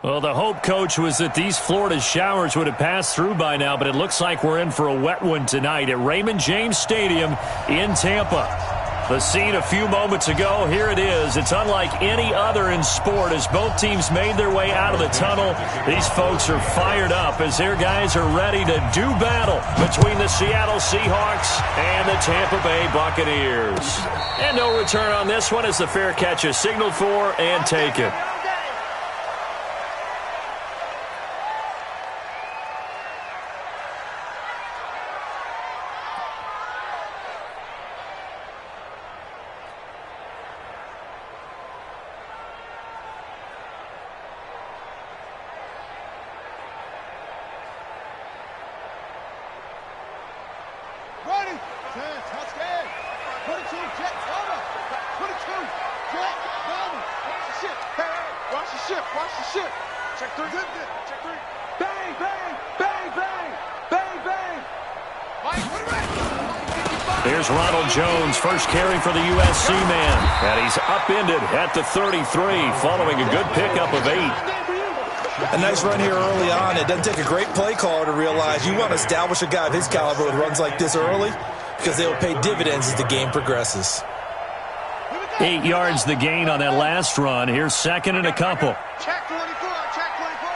Well, the hope, Coach, was that these Florida showers would have passed through by now, but it looks like we're in for a wet one tonight at Raymond James Stadium in Tampa. The scene a few moments ago, here it is. It's unlike any other in sport as both teams made their way out of the tunnel. These folks are fired up as their guys are ready to do battle between the Seattle Seahawks and the Tampa Bay Buccaneers. And no return on this one as the fair catch is signaled for and taken. Here's Ronald Jones, first carry for the USC man. And he's upended at the 33 following a good pickup of 8. A nice run here early on. It doesn't take a great play caller to realize you want to establish a guy of his caliber with runs like this early because they will pay dividends as the game progresses. 8 yards the gain on that last run. Here's second and a couple. Check 24, check 24.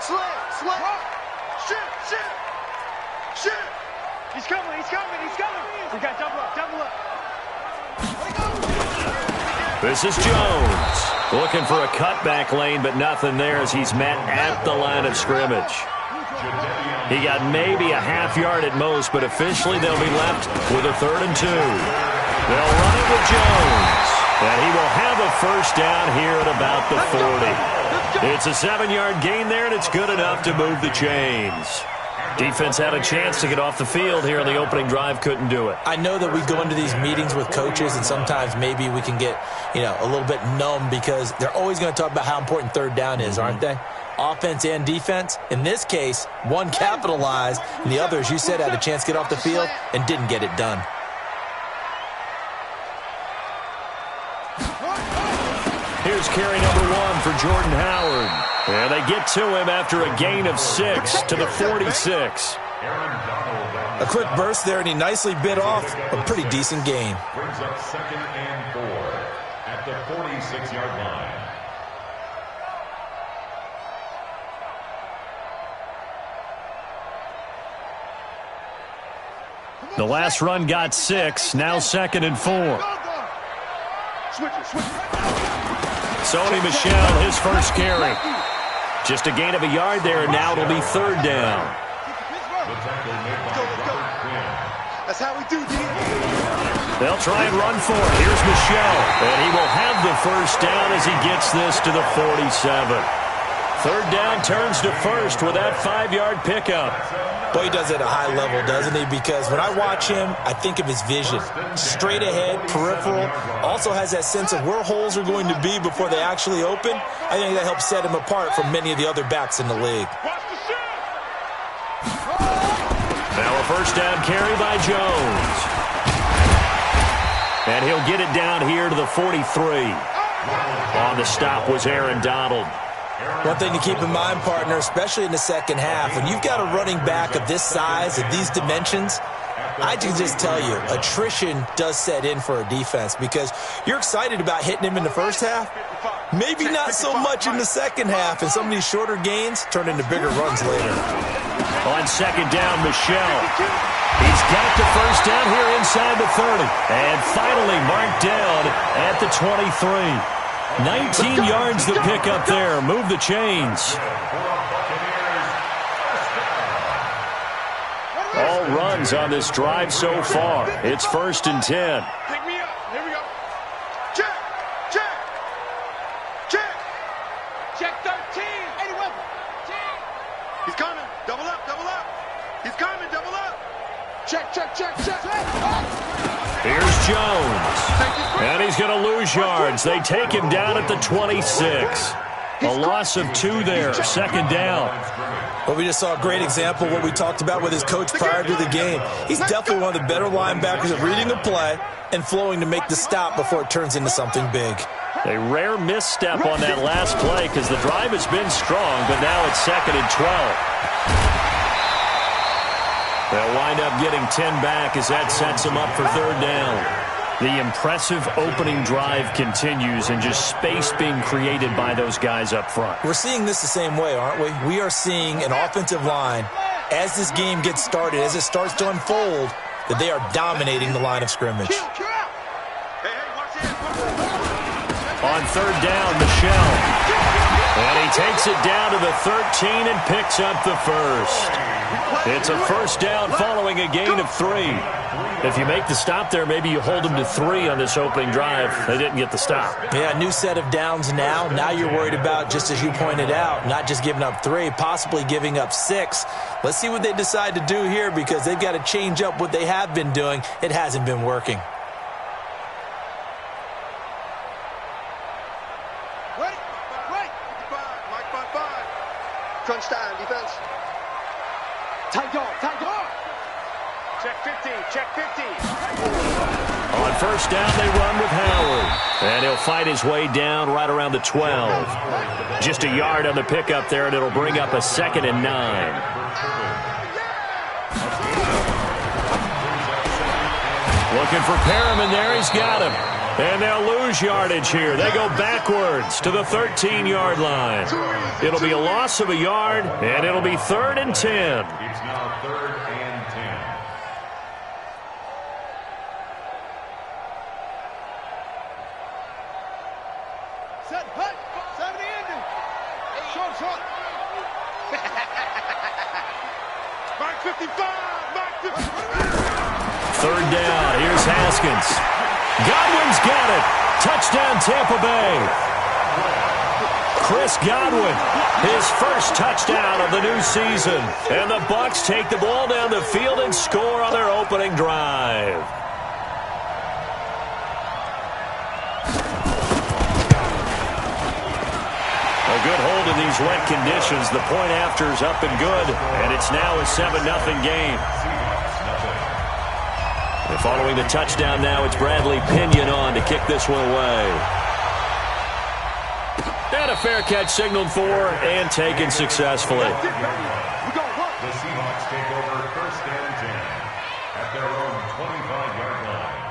Slip, slip. Shoot, shoot. Shoot. He's coming, he's coming, he's coming. We got double up, double up. This is Jones. Looking for a cutback lane, but nothing there as he's met at the line of scrimmage. He got maybe a half yard at most, but officially they'll be left with a 3rd and 2. They'll run it with Jones. And he will have a first down here at about the 40. It's a 7-yard gain there, and it's good enough to move the chains. Defense had a chance to get off the field here in the opening drive, couldn't do it. I know that we go into these meetings with coaches, and sometimes maybe we can get, a little bit numb because they're always going to talk about how important 3rd down is, aren't they? Offense and defense. In this case, one capitalized, and the other, as you said, had a chance to get off the field and didn't get it done. Here's carry number 1 for Jordan Howard. And they get to him after a gain of 6 to the 46. A quick burst there, and he nicely bit off a pretty decent gain. Brings up 2nd and 4 at the 46-yard line. The last run got 6, now 2nd and 4. Sony Michel, his first carry. Just a gain of a yard there, and now it'll be 3rd down. That's how we do, D. They'll try and run for it. Here's Michel, and he will have the first down as he gets this to the 47. 3rd down turns to 1st with that 5-yard pickup. Boy, he does it at a high level, doesn't he? Because when I watch him, I think of his vision. Straight ahead, peripheral. Also has that sense of where holes are going to be before they actually open. I think that helps set him apart from many of the other backs in the league. Now a first down carry by Jones. And he'll get it down here to the 43. On the stop was Aaron Donald. One thing to keep in mind, partner, especially in the second half, when you've got a running back of this size, of these dimensions, I can just tell you, attrition does set in for a defense because you're excited about hitting him in the first half. Maybe not so much in the second half, and some of these shorter gains turn into bigger runs later. On 2nd down, Michel. He's got the first down here inside the 30. And finally marked down at the 23. 19 yards to pick up there. Move the chains. All runs on this drive so far. It's 1st and 10. Pick me up. Here we go. Check. Check. Check. Check 13. 81. Check. He's coming. Double up. Double up. He's coming. Double up. Check, check, check, check. Here's Jones. And he's going to lose yards. They take him down at the 26. A loss of 2 there. 2nd down. Well, we just saw a great example of what we talked about with his coach prior to the game. He's definitely one of the better linebackers of reading a play and flowing to make the stop before it turns into something big. A rare misstep on that last play because the drive has been strong, but now it's 2nd and 12. They'll wind up getting 10 back as that sets them up for 3rd down. The impressive opening drive continues and just space being created by those guys up front. We're seeing this the same way, aren't we? We are seeing an offensive line, as this game gets started, as it starts to unfold, that they are dominating the line of scrimmage. On 3rd down, Michel. And he takes it down to the 13 and picks up the first. It's a 1st down following a gain of 3. If you make the stop there, maybe you hold them to 3 on this opening drive. They didn't get the stop. Yeah, new set of downs now. Now you're worried about, just as you pointed out, not just giving up 3, possibly giving up 6. Let's see what they decide to do here because they've got to change up what they have been doing. It hasn't been working. Crunch time, defense. Tight dog, tight dog. Check 50, check 50. On 1st down, they run with Howard. And he'll fight his way down right around the 12. Just a yard on the pickup there, and it'll bring up a 2nd and 9. Looking for Perriman there. He's got him. And they'll lose yardage here. They go backwards to the 13-yard line. It'll be a loss of a yard, and it'll be 3rd and 10. It's now 3rd and 10. Set, hut, 70 ending. Short, short. Mark 55, Mark 55. 3rd down. Here's Haskins. Godwin's got it. Touchdown, Tampa Bay. Chris Godwin, his first touchdown of the new season. And the Bucs take the ball down the field and score on their opening drive. A good hold in these wet conditions. The point after is up and good, and it's now a 7-0 game. And following the touchdown now, it's Bradley Pinion on to kick this one away. And a fair catch signaled for and taken successfully. The Seahawks take over 1st and 10 at their own 25-yard line.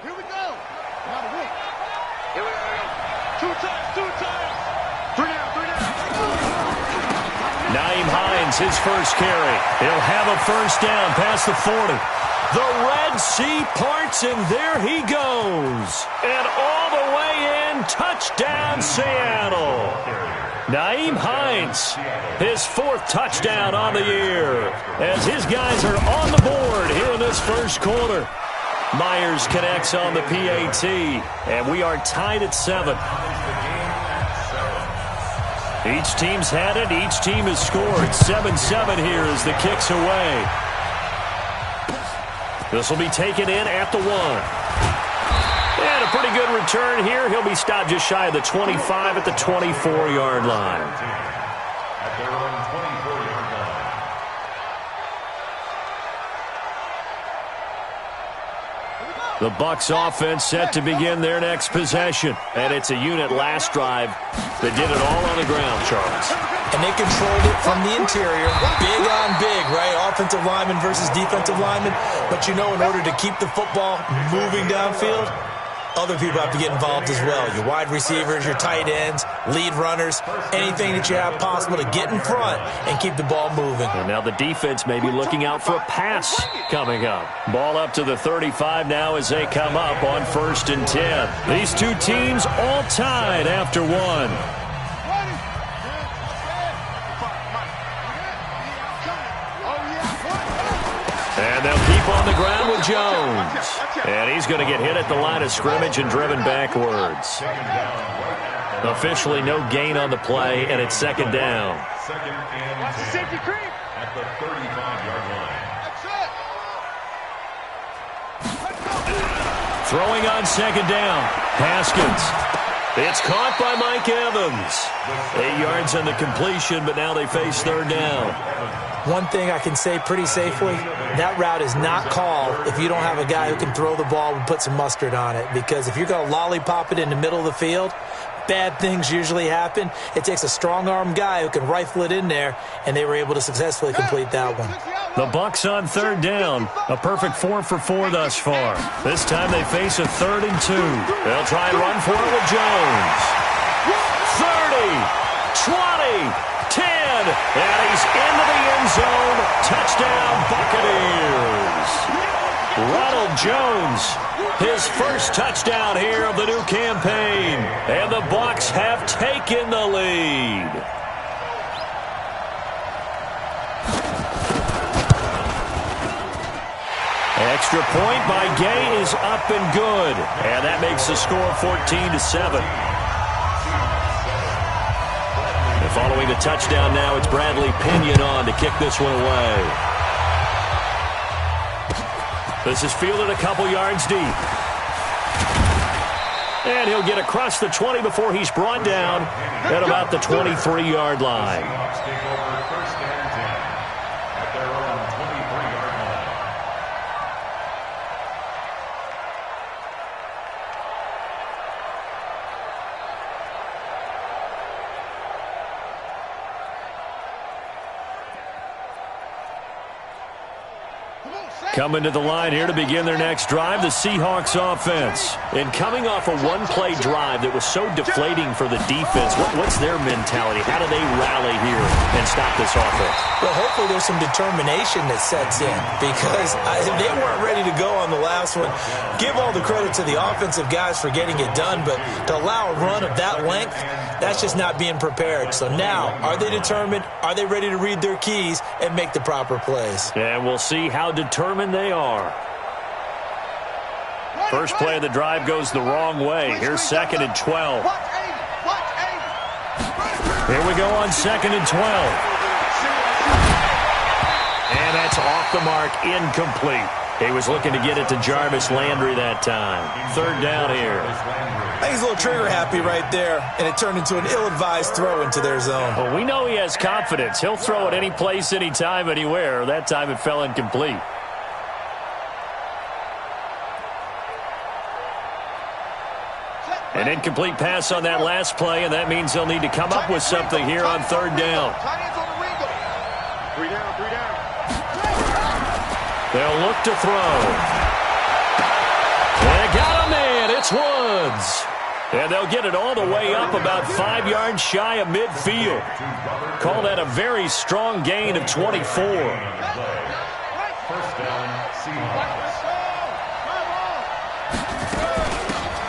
Here we go. Now the win. Here we go. 2 times, 2 times. 3 down, 3 down. Nyheim Hines, his first carry. He'll have a 1st down past the 40. The Red Sea parts, and there he goes. And all the way in, touchdown Seattle. Nyheim Hines, his 4th touchdown on the year, as his guys are on the board here in this first quarter. Myers connects on the PAT, and we are tied at 7. Each team's had it. Each team has scored. 7-7 here as the kick's away. This will be taken in at the 1. And a pretty good return here. He'll be stopped just shy of the 25 at the 24-yard line. At their own 24-yard line. The Bucs offense set to begin their next possession. And it's a unit last drive that did it all on the ground, Charles. And they controlled it from the interior. Big on big, right? Offensive lineman versus defensive lineman. But you know, in order to keep the football moving downfield, other people have to get involved as well. Your wide receivers, your tight ends, lead runners, anything that you have possible to get in front and keep the ball moving. And now the defense may be looking out for a pass coming up. Ball up to the 35 now as they come up on 1st and 10. These two teams all tied after 1. And they'll keep on the ground with Jones. And he's going to get hit at the line of scrimmage and driven backwards. Officially no gain on the play, and it's 2nd down. 2nd and 10 at the 35-yard line. Throwing on second down. Haskins. It's caught by Mike Evans. 8 yards on the completion, but now they face third down. One thing I can say pretty safely, that route is not called if you don't have a guy who can throw the ball and put some mustard on it. Because if you're going to lollipop it in the middle of the field, bad things usually happen. It takes a strong-arm guy who can rifle it in there, and they were able to successfully complete that one. The Bucs on third down. A perfect 4 for 4 thus far. This time they face a 3rd and 2. They'll try and run for it with Jones. 30, 20, 10, and he's into the end zone. Touchdown, Buccaneers. Ronald Jones, his first touchdown here of the new campaign. And the Bucs have taken the lead. Extra point by Gay is up and good. And that makes the score 14-7. And following the touchdown now, it's Bradley Pinion on to kick this one away. This is fielded a couple yards deep. And he'll get across the 20 before he's brought down at about the 23-yard line. Coming to the line here to begin their next drive, the Seahawks offense. And coming off a one-play drive that was so deflating for the defense, what's their mentality? How do they rally here and stop this offense? Well, hopefully there's some determination that sets in because they weren't ready to go on the last one. Give all the credit to the offensive guys for getting it done, but to allow a run of that length, that's just not being prepared. So now, are they determined? Are they ready to read their keys and make the proper plays? And we'll see how determined they are. First play of the drive goes the wrong way. Here's 2nd and 12. Here we go on 2nd and 12. And that's off the mark, incomplete. He was looking to get it to Jarvis Landry that time. 3rd down here. I think he's a little trigger happy right there, and it turned into an ill-advised throw into their zone. Well, we know he has confidence. He'll throw it any place, anytime, anywhere. That time it fell incomplete. An incomplete pass on that last play, and that means they'll need to come up with something here on 3rd down. 3 down, 3 down. They'll look to throw. They got a man. It's Woods. And they'll get it all the way up about 5 yards shy of midfield. Call that a very strong gain of 24. First down, Seahawks.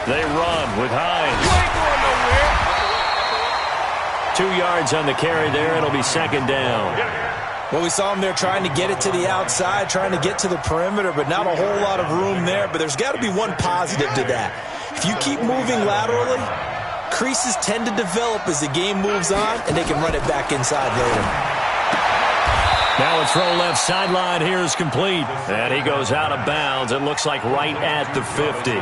They run with Hines. 2 yards on the carry there. It'll be 2nd down. Well, we saw him there trying to get it to the outside, trying to get to the perimeter, but not a whole lot of room there. But there's got to be one positive to that. If you keep moving laterally, creases tend to develop as the game moves on, and they can run it back inside later. Now a throw left sideline here is complete. And he goes out of bounds. It looks like right at the 50.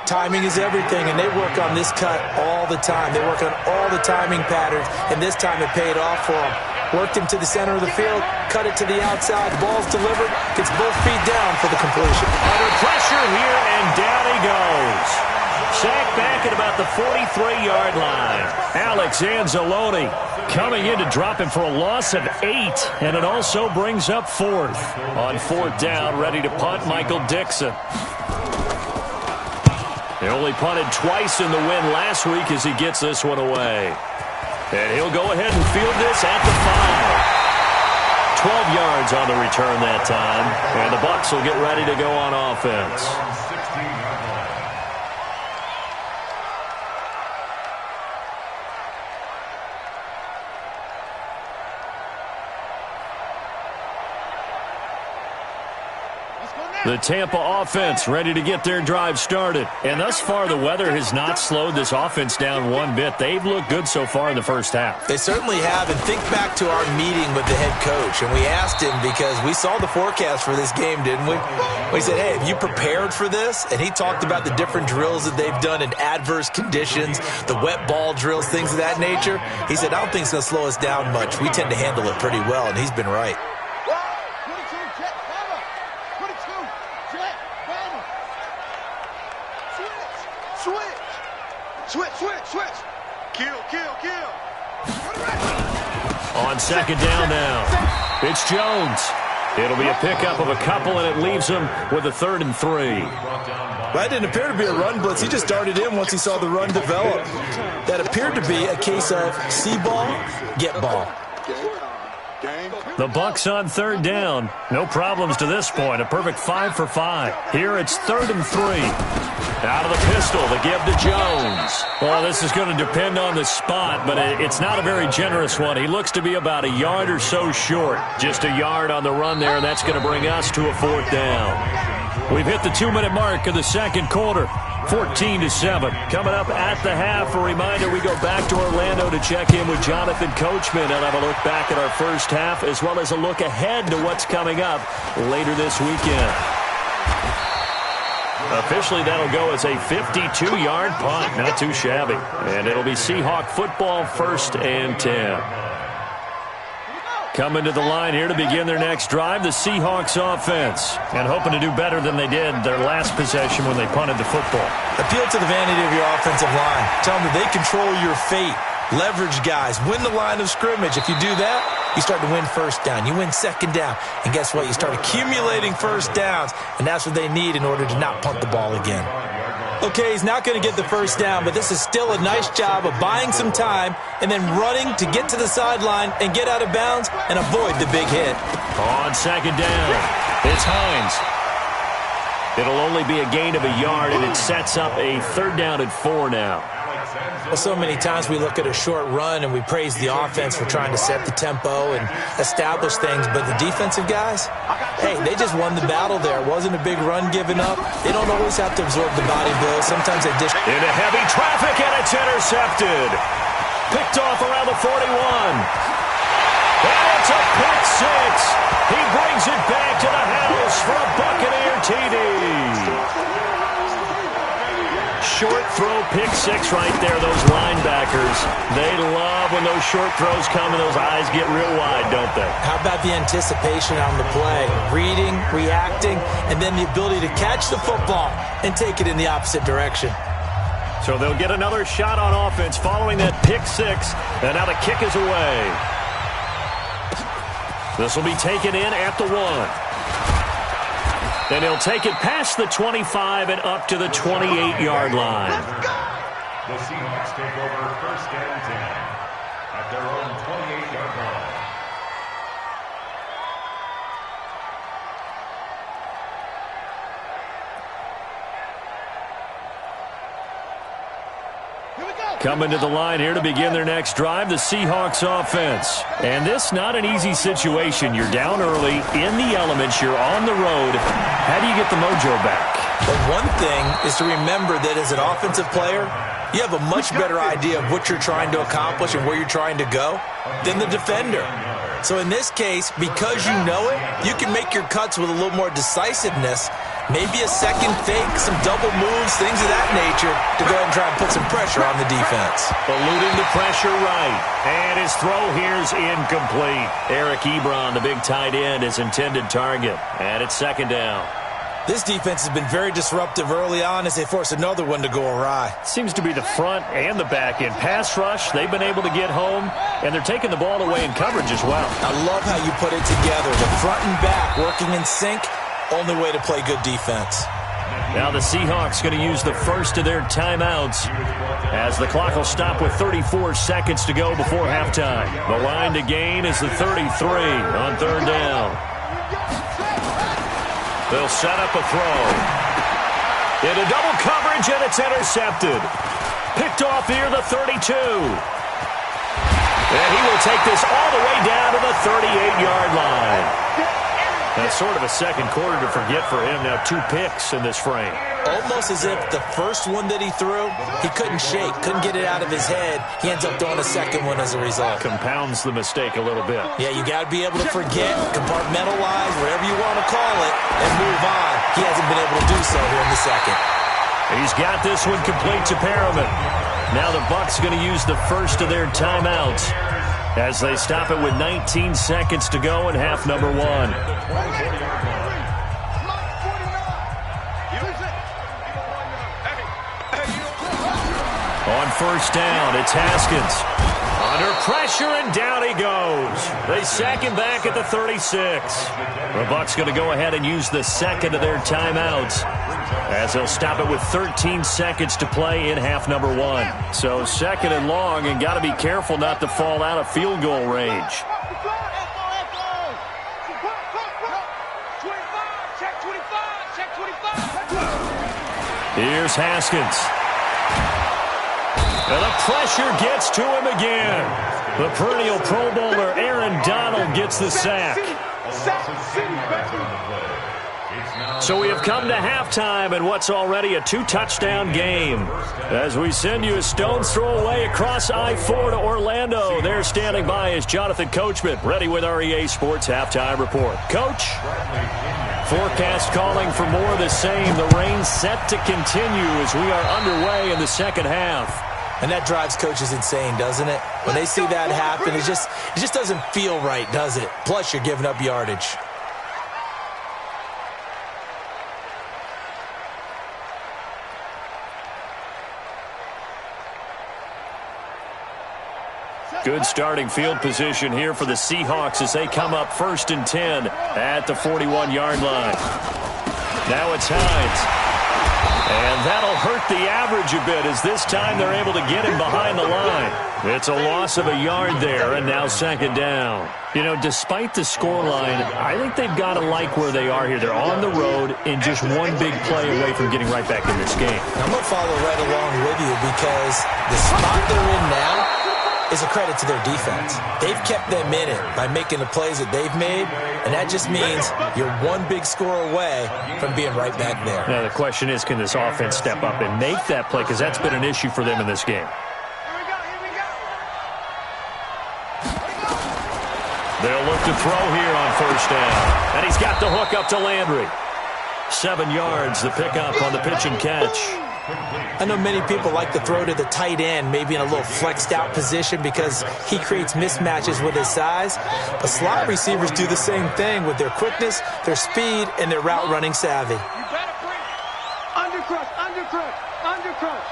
Timing is everything, and they work on this cut all the time. They work on all the timing patterns, and this time it paid off for them. Worked him to the center of the field, cut it to the outside, the ball's delivered, gets both feet down for the completion. Under pressure here, and down he goes. Sacked back at about the 43-yard line. Alex Anzalone coming in to drop him for a loss of 8, and it also brings up 4th. On 4th down, ready to punt, Michael Dixon. They only punted twice in the win last week as he gets this one away. And he'll go ahead and field this at the 5. 12 yards on the return that time. And the Bucs will get ready to go on offense. Let's go now. The Tampa offense ready to get their drive started. And thus far, the weather has not slowed this offense down one bit. They've looked good so far in the first half. They certainly have. And think back to our meeting with the head coach. And we asked him, because we saw the forecast for this game, didn't we? We said, hey, have you prepared for this? And he talked about the different drills that they've done in adverse conditions, the wet ball drills, things of that nature. He said, I don't think it's going to slow us down much. We tend to handle it pretty well, and he's been right. Switch. Kill. On second down now, it's Jones. It'll be a pickup of a couple, and it leaves him with a 3rd and 3. That didn't appear to be a run blitz. He just darted in once he saw the run develop. That appeared to be a case of see ball, get ball. The Bucs on 3rd down. No problems to this point. A perfect 5 for 5. Here it's 3rd and 3. Out of the pistol, the give to Jones. Well, this is going to depend on the spot, but it's not a very generous one. He looks to be about a yard or so short. Just a yard on the run there, and that's going to bring us to a 4th down. We've hit the 2-minute mark of the second quarter. 14-7. Coming up at the half, a reminder, we go back to Orlando to check in with Jonathan Coachman and have a look back at our first half, as well as a look ahead to what's coming up later this weekend. Officially, that'll go as a 52-yard punt. Not too shabby. And it'll be Seahawk football, 1st and 10. Coming to the line here to begin their next drive, the Seahawks offense. And hoping to do better than they did their last possession when they punted the football. Appeal to the vanity of your offensive line. Tell them that they control your fate. Leverage guys. Win the line of scrimmage. If you do that, you start to win 1st down. You win 2nd down. And guess what? You start accumulating 1st downs. And that's what they need in order to not punt the ball again. Okay, he's not going to get the 1st down, but this is still a nice job of buying some time and then running to get to the sideline and get out of bounds and avoid the big hit. On 2nd down, it's Hines. It'll only be a gain of a yard, and it sets up a 3rd down and 4 now. Well, so many times we look at a short run and we praise the offense for trying to set the tempo and establish things, but the defensive guys, hey, they just won the battle there. It wasn't a big run given up. They don't always have to absorb the body blow. Sometimes they dish. Into heavy traffic, and it's intercepted. Picked off around the 41. And it's a pick 6. He brings it back to the house for a Buccaneer TD. Short throw, pick 6 right there. Those linebackers, they love when those short throws come and those eyes get real wide, don't they? How about the anticipation on the play? Reading, reacting, and then the ability to catch the football and take it in the opposite direction. So they'll get another shot on offense following that pick 6, and now the kick is away. This will be taken in at the 1. Then he'll take it past the 25 and up to the 28-yard line. The Seahawks take over 1st and 10 at their own 28-yard line. Coming to the line here to begin their next drive, the Seahawks offense. And this not an easy situation. You're down early, in the elements, you're on the road. How do you get the mojo back? Well, one thing is to remember that as an offensive player, you have a much better idea of what you're trying to accomplish and where you're trying to go than the defender. So in this case, because you know it, you can make your cuts with a little more decisiveness. Maybe a second fake, some double moves, things of that nature to go ahead and try and put some pressure on the defense. Eluding the pressure right. And his throw here's incomplete. Eric Ebron, the big tight end, his intended target. And it's 2nd down. This defense has been very disruptive early on as they force another one to go awry. Seems to be the front and the back end. Pass rush, they've been able to get home, and they're taking the ball away in coverage as well. I love how you put it together. The front and back working in sync. Only way to play good defense. Now the Seahawks going to use the first of their timeouts as the clock will stop with 34 seconds to go before halftime. The line to gain is the 33 on 3rd down. They'll set up a throw. Into double coverage, and it's intercepted. Picked off here, the 32. And he will take this all the way down to the 38-yard line. That's sort of a second quarter to forget for him. Now 2 picks in this frame. Almost as if the first one that he threw, he couldn't shake, couldn't get it out of his head. He ends up throwing a second one as a result. Compounds the mistake a little bit. Yeah, you got to be able to forget, compartmentalize, whatever you want to call it, and move on. He hasn't been able to do so here in the second. He's got this one complete to Perriman. Now the Bucs going to use the first of their timeouts as they stop it with 19 seconds to go in half number 1. On first down, it's Haskins. Under pressure, and down he goes. They sack him back at the 36. The Bucs going to go ahead and use the second of their timeouts as they'll stop it with 13 seconds to play in half number 1. So second and long, and got to be careful not to fall out of field goal range. Here's Haskins. And the pressure gets to him again. The perennial Pro Bowler Aaron Donald gets the sack. So we have come to halftime in what's already a 2-touchdown game. As we send you a stone's throw away across I-4 to Orlando. There standing by is Jonathan Coachman, ready with our EA Sports Halftime Report. Coach? Forecast calling for more of the same. The rain set to continue as we are underway in the second half. And that drives coaches insane, doesn't it? When they see that happen, it just doesn't feel right, does it? Plus, you're giving up yardage. Good starting field position here for the Seahawks as they come up 1st and 10 at the 41-yard line. Now it's Hines. And that'll hurt the average a bit as this time they're able to get him behind the line. It's a loss of a yard there, and now second down. You know, despite the scoreline, I think they've got to like where they are here. They're on the road and just one big play away from getting right back in this game. I'm going to follow right along with you because the spot they're in now is a credit to their defense. They've kept them in it by making the plays that they've made, and that just means you're one big score away from being right back there. Now, the question is, can this offense step up and make that play? Because that's been an issue for them in this game. They'll look to throw here on first down. And he's got the hook up to Landry. 7 yards, the pickup on the pitch and catch. I know many people like to throw to the tight end, maybe in a little flexed out position because he creates mismatches with his size. But slot receivers do the same thing with their quickness, their speed, and their route running savvy. You better bring undercrush, undercrush, undercrush.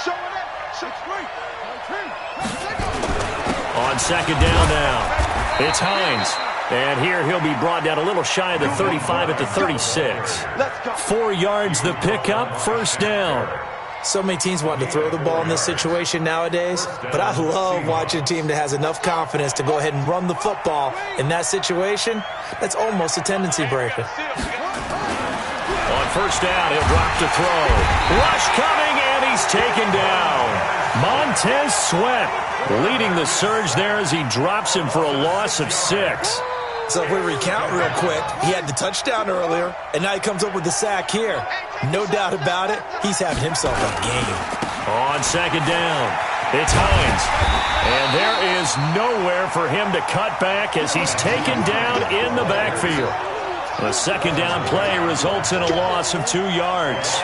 Show it up. 6-3. On second down now, it's Hines. And here he'll be brought down a little shy of the 35 at the 36. 4 yards the pickup, first down. So many teams want to throw the ball in this situation nowadays, but I love watching a team that has enough confidence to go ahead and run the football. In that situation, that's almost a tendency breaker. On first down, he'll drop to throw. Rush coming, and he's taken down. Montez Sweat leading the surge there as he drops him for a loss of 6. So if we recount real quick, he had the touchdown earlier, and now he comes up with the sack here. No doubt about it, he's having himself a game. On second down, it's Hines. And there is nowhere for him to cut back as he's taken down in the backfield. The second down play results in a loss of 2 yards.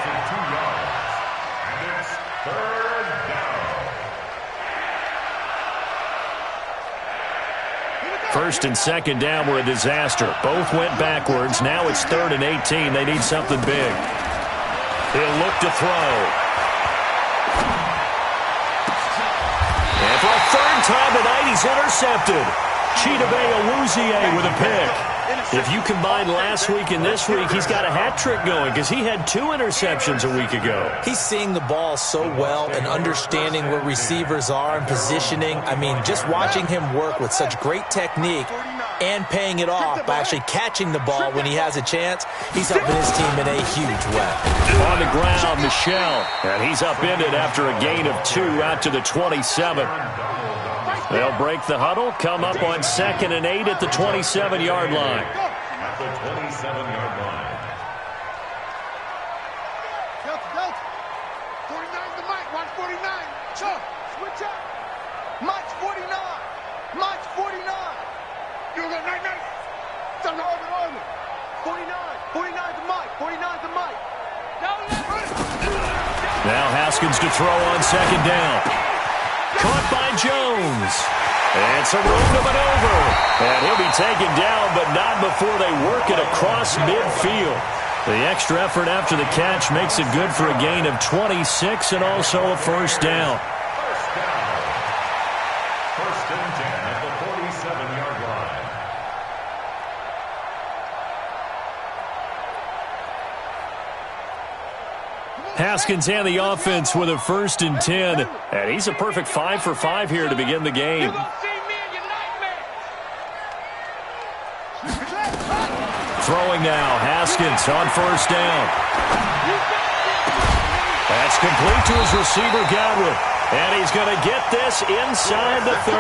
First and second down were a disaster. Both went backwards. Now it's 3rd and 18. They need something big. He'll look to throw. And for a third time tonight, he's intercepted. Chidobe Awuzie with a pick. If you combine last week and this week, he's got a hat trick going because he had 2 interceptions a week ago. He's seeing the ball so well and understanding where receivers are and positioning. I mean, just watching him work with such great technique and paying it off by actually catching the ball when he has a chance, he's helping his team in a huge way. On the ground, Michel, and he's upended after a gain of 2 out to the 27. They'll break the huddle, come up on 2nd and 8 at the 27-yard line. at the 27-yard line. Delta. 49 to Mike. Watch 49. Chuck, switch up. Mike's 49. Mike's 49. You go night. Stop the orbit. 49. 49 to Mike. 49 to Mike. Now Haskins to throw on second down. Caught by Jones. It's a room to maneuver. And he'll be taken down, but not before they work it across midfield. The extra effort after the catch makes it good for a gain of 26 and also a first down. First and 10 at the 47-yard line. Haskins and the offense with a first and 10. And he's a perfect 5 for 5 here to begin the game. Throwing now, Haskins on first down. That's complete to his receiver, Godwin. And he's going to get this inside the 30.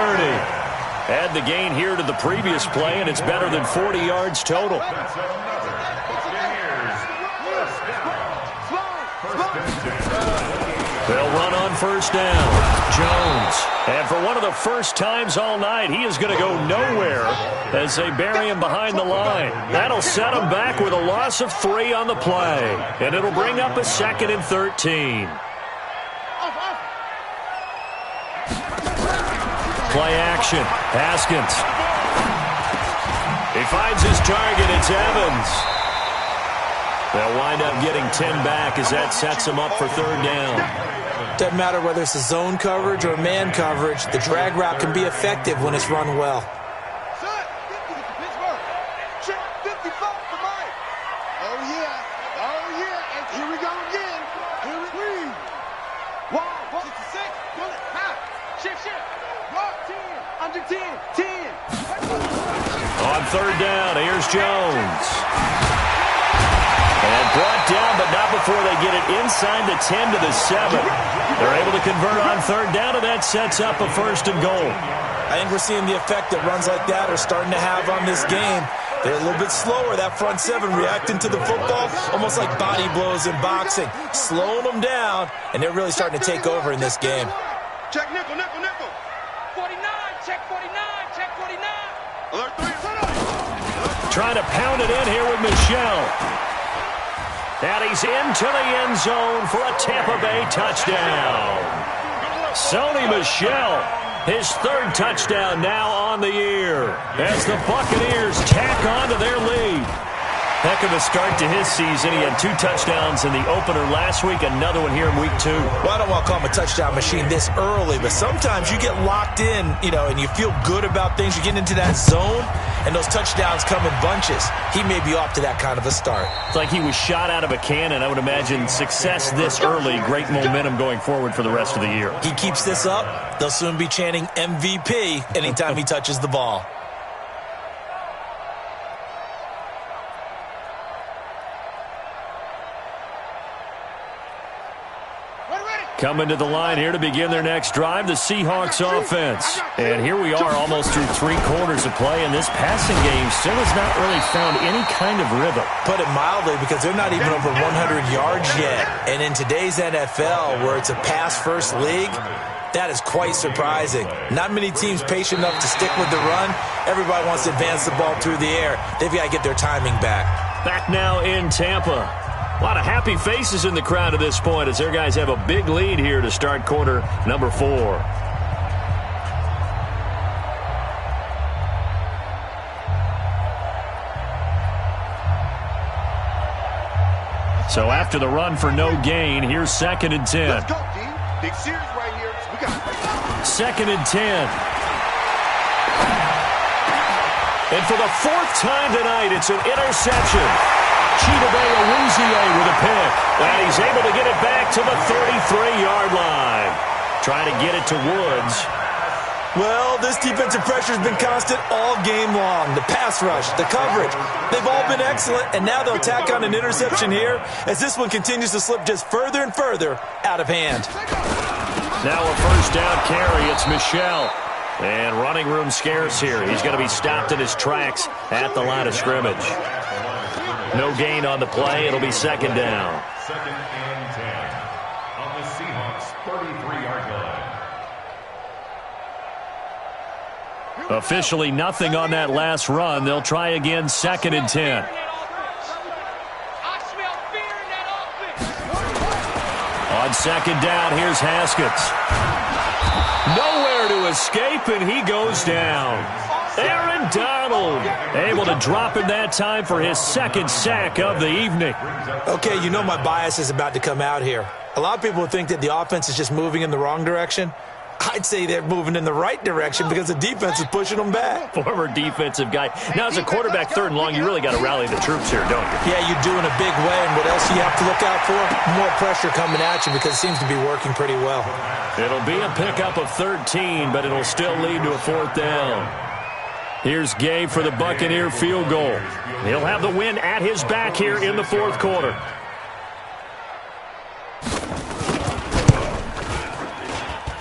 Add the gain here to the previous play, and it's better than 40 yards total. They'll run on first down. Jones. And for one of the first times all night, he is going to go nowhere as they bury him behind the line. That'll set him back with a loss of 3 on the play. And it'll bring up a second and 13. Play action. Haskins. He finds his target. It's Evans. They'll wind up getting 10 back as that sets them up for third down. Doesn't matter whether it's a zone coverage or man coverage, the drag route can be effective when it's run well. Check 55 for Mike. Oh, yeah. And here we go again. Here we go. Wow. 66. Pull it. Half. Shift. Rock. 10. Under 10. 10. On third down, here's Jones. And brought down, but not before they get it inside the 10 to the 7. They're able to convert on third down, and that sets up a first and goal. I think we're seeing the effect that runs like that are starting to have on this game. They're a little bit slower, that front 7, reacting to the football, almost like body blows in boxing, slowing them down, and they're really starting to take over in this game. Check nickel. 49. Check 49. Check 49. Alert 3. Trying to pound it in here with Michelle. And he's into the end zone for a Tampa Bay touchdown. Sony Michel, his third touchdown now on the year as the Buccaneers tack on to their lead. Heck of a start to his season. He had 2 touchdowns in the opener last week, another one here in week 2. Well, I don't want to call him a touchdown machine this early, but sometimes you get locked in, and you feel good about things. You get into that zone, and those touchdowns come in bunches. He may be off to that kind of a start. It's like he was shot out of a cannon. I would imagine success this early, great momentum going forward for the rest of the year. He keeps this up, they'll soon be chanting MVP anytime he touches the ball. Coming to the line here to begin their next drive, the Seahawks offense. And here we are almost through 3 quarters of play, and this passing game still has not really found any kind of rhythm. Put it mildly, because they're not even over 100 yards yet. And in today's NFL, where it's a pass-first league, that is quite surprising. Not many teams patient enough to stick with the run. Everybody wants to advance the ball through the air. They've got to get their timing back. Back now in Tampa. A lot of happy faces in the crowd at this point as their guys have a big lead here to start quarter number 4. So after the run for no gain, here's second and 10. Let's go, D. Big series right here. We got second and 10. And for the 4th time tonight, it's an interception. Chidobe Awuzie with a pick. And he's able to get it back to the 33-yard line. Trying to get it to Woods. Well, this defensive pressure has been constant all game long. The pass rush, the coverage, they've all been excellent, and now they'll tack on an interception here as this one continues to slip just further and further out of hand. Now a first down carry. It's Michel. And running room scarce here. He's going to be stopped in his tracks at the line of scrimmage. No gain on the play. It'll be second down. Second and 10 on the Seahawks' 33-yard line. Officially nothing on that last run. They'll try again, second and 10. On second down, here's Haskins. Nowhere to escape, and he goes down. Aaron Donald able to drop him that time for his second sack of the evening. Okay, you know my bias is about to come out here. A lot of people think that the offense is just moving in the wrong direction. I'd say they're moving in the right direction because the defense is pushing them back. Former defensive guy. Now, as a quarterback, third and long, you really got to rally the troops here, don't you? Yeah, you do in a big way, and what else do you have to look out for? More pressure coming at you because it seems to be working pretty well. It'll be a pickup of 13, but it'll still lead to a fourth down. Here's Gabe for the Buccaneer field goal. He'll have the win at his back here in the fourth quarter.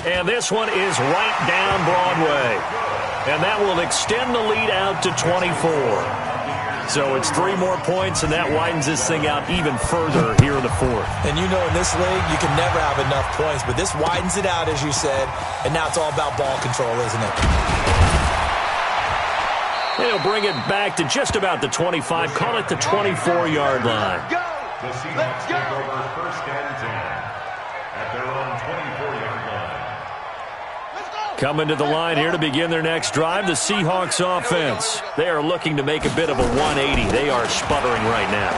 And this one is right down Broadway. And that will extend the lead out to 24. So it's 3 more points, and that widens this thing out even further here in the fourth. And you know in this league, you can never have enough points, but this widens it out, as you said, and now it's all about ball control, isn't it? And he'll bring it back to just about the 25, call it the 24-yard line. The Seahawks take over first and 10 at their own 24-yard line. Coming to the line here to begin their next drive, the Seahawks offense. They are looking to make a bit of a 180. They are sputtering right now.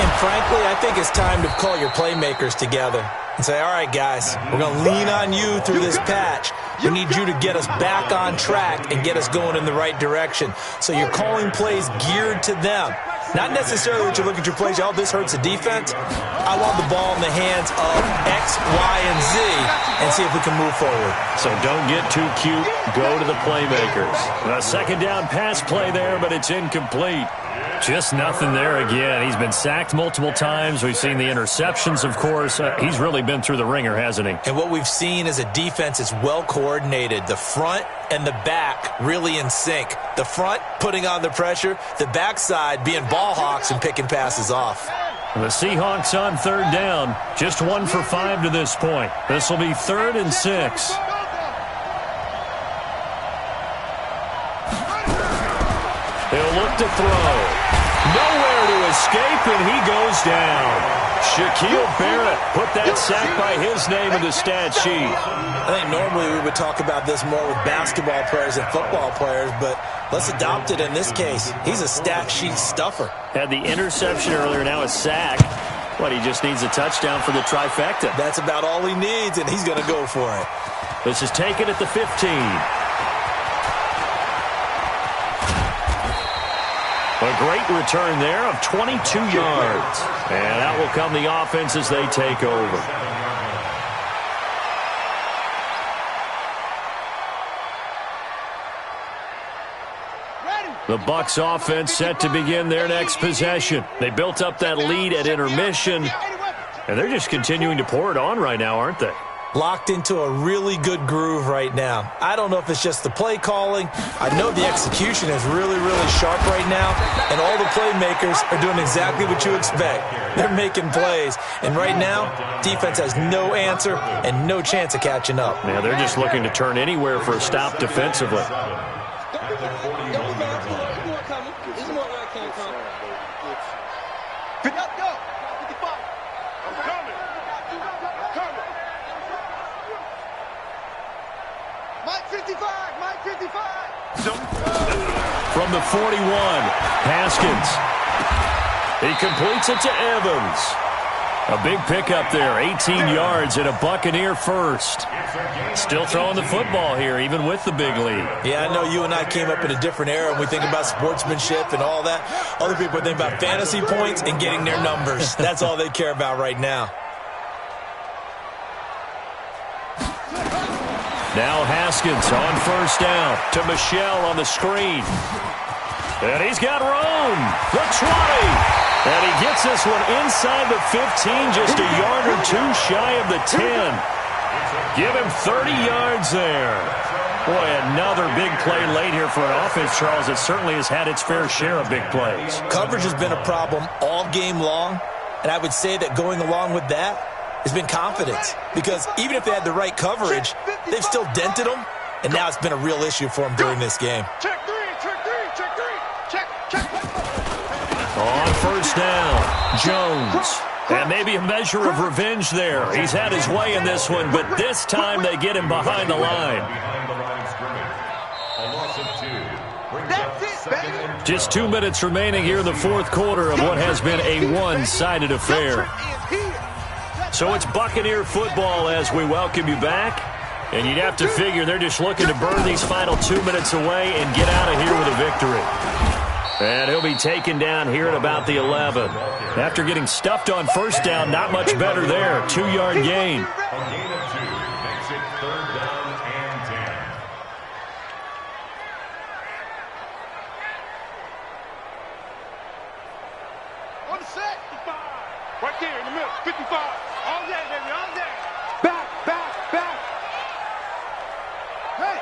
And frankly, I think it's time to call your playmakers together and say, all right, guys, we're going to lean on you through this patch. We need you to get us back on track and get us going in the right direction. So you're calling plays geared to them. Not necessarily that you look at your plays, oh, this hurts the defense. I want the ball in the hands of X, Y, and Z and see if we can move forward. So don't get too cute. Go to the playmakers. A second down pass play there, but it's incomplete. Just nothing there again. He's been sacked multiple times. We've seen the interceptions, of course. He's really been through the ringer, hasn't he? And what we've seen is a defense that's well coordinated. The front and the back really in sync. The front putting on the pressure, the backside being ball hawks and picking passes off. The Seahawks on third down. Just 1 for 5 to this point. This will be 3rd and 6. He'll look to throw. Nowhere to escape, and he goes down. Shaquille Barrett put that sack by his name in the stat sheet. I think normally we would talk about this more with basketball players and football players, but let's adopt it in this case. He's a stat sheet stuffer. Had the interception earlier, now a sack. What, he just needs a touchdown for the trifecta. That's about all he needs, and he's going to go for it. This is taken at the 15. A great return there of 22 yards. And out will come the offense as they take over. The Bucs offense set to begin their next possession. They built up that lead at intermission, and they're just continuing to pour it on right now, aren't they? Locked into a really good groove right now. I don't know if it's just the play calling. I know the execution is really, really sharp right now, and all the playmakers are doing exactly what you expect. They're making plays, and right now, defense has no answer and no chance of catching up. Yeah, they're just looking to turn anywhere for a stop defensively. From the 41, Haskins. He completes it to Evans. A big pickup there, 18 yards and a Buccaneer first. Still throwing the football here, even with the big lead. Yeah, I know you and I came up in a different era and we think about sportsmanship and all that. Other people think about fantasy points and getting their numbers. That's all they care about right now. Now Haskins on first down to Michelle on the screen. And he's got room. The 20. And he gets this one inside the 15, just a yard or two shy of the 10. Give him 30 yards there. Boy, another big play late here for an offense, Charles, that certainly has had its fair share of big plays. Coverage has been a problem all game long, and I would say that going along with that has been confidence. Because even if they had the right coverage, they've still dented them, and now it's been a real issue for them during this game. Check three, check three, check three, check. On first down, Jones. And maybe a measure of revenge there. He's had his way in this one, but this time they get him behind the line. Just 2 minutes remaining here in the fourth quarter of what has been a one-sided affair. So it's Buccaneer football as we welcome you back. And you'd have to figure they're just looking to burn these final 2 minutes away and get out of here with a victory. And he'll be taken down here at about the 11. After getting stuffed on first down, not much better there. 2-yard gain. A gain of 2 makes it 3rd down and 10. On the set. 55. Right there in the middle. 55. All day, baby, all day. Back. Hey.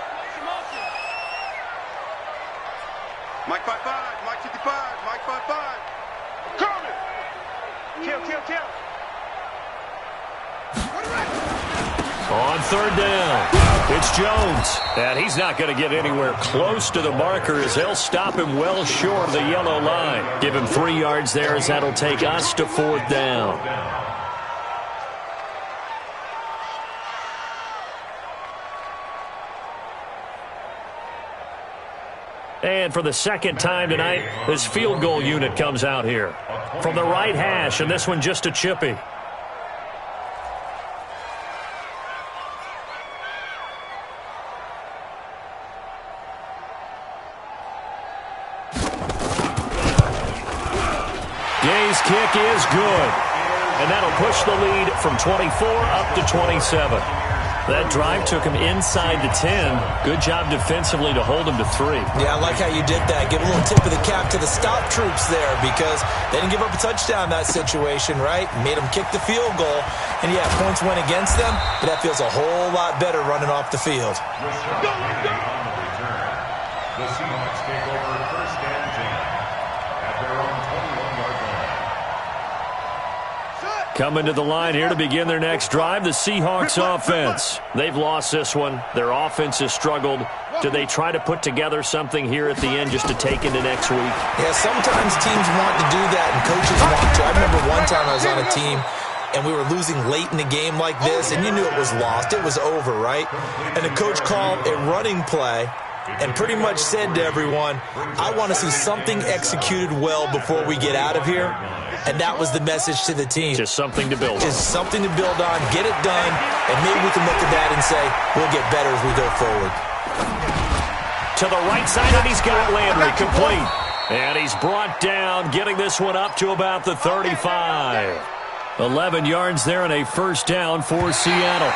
Mike 5-5. Mike 55. Mike 5-5. Coming. Kill. On third down, it's Jones. And he's not going to get anywhere close to the marker as they'll stop him well short of the yellow line. Give him 3 yards there as that'll take us to fourth down. And for the second time tonight, this field goal unit comes out here. From the right hash, and this one just a chippy. Gay's kick is good. And that'll push the lead from 24 up to 27. That drive took him inside the 10. Good job defensively to hold him to 3. Yeah, I like how you did that. Give a little tip of the cap to the stop troops there because they didn't give up a touchdown in that situation, right? Made them kick the field goal. And, yeah, points went against them, but that feels a whole lot better running off the field. The Seahawks take over 1st and 10 at their own 21-yard line. Coming to the line here to begin their next drive, the Seahawks offense. They've lost this one. Their offense has struggled. Do they try to put together something here at the end just to take into next week? Yeah, sometimes teams want to do that and coaches want to. I remember one time I was on a team and we were losing late in the game like this, and you knew it was lost. It was over, right? And the coach called a running play and pretty much said to everyone, I want to see something executed well before we get out of here. And that was the message to the team. Just something to build on. Just something to build on, get it done, and maybe we can look at that and say, we'll get better as we go forward. To the right side, and he's got Landry complete. And he's brought down, getting this one up to about the 35. 11 yards there and a first down for Seattle.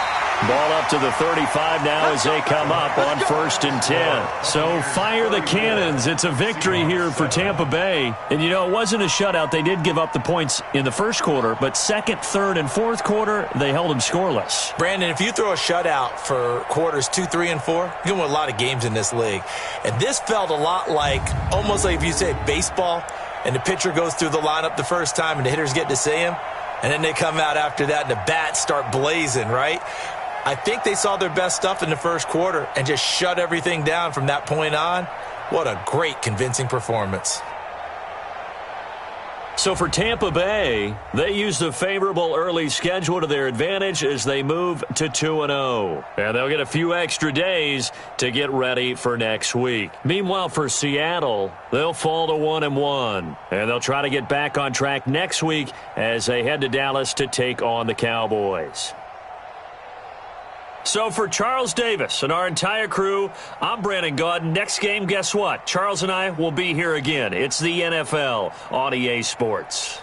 Ball up to the 35 now as they come up on 1st and 10. So fire the cannons. It's a victory here for Tampa Bay. And, you know, it wasn't a shutout. They did give up the points in the first quarter, but second, third, and fourth quarter, they held them scoreless. Brandon, if you throw a shutout for quarters 2, 3, and 4, you're going to win a lot of games in this league. And this felt a lot like, almost like if you say baseball, and the pitcher goes through the lineup the first time and the hitters get to see him, and then they come out after that and the bats start blazing, right? I think they saw their best stuff in the first quarter and just shut everything down from that point on. What a great, convincing performance. So for Tampa Bay, they use the favorable early schedule to their advantage as they move to 2-0. And they'll get a few extra days to get ready for next week. Meanwhile, for Seattle, they'll fall to 1-1. And they'll try to get back on track next week as they head to Dallas to take on the Cowboys. So for Charles Davis and our entire crew, I'm Brandon Gaudin. Next game, guess what? Charles and I will be here again. It's the NFL on EA Sports.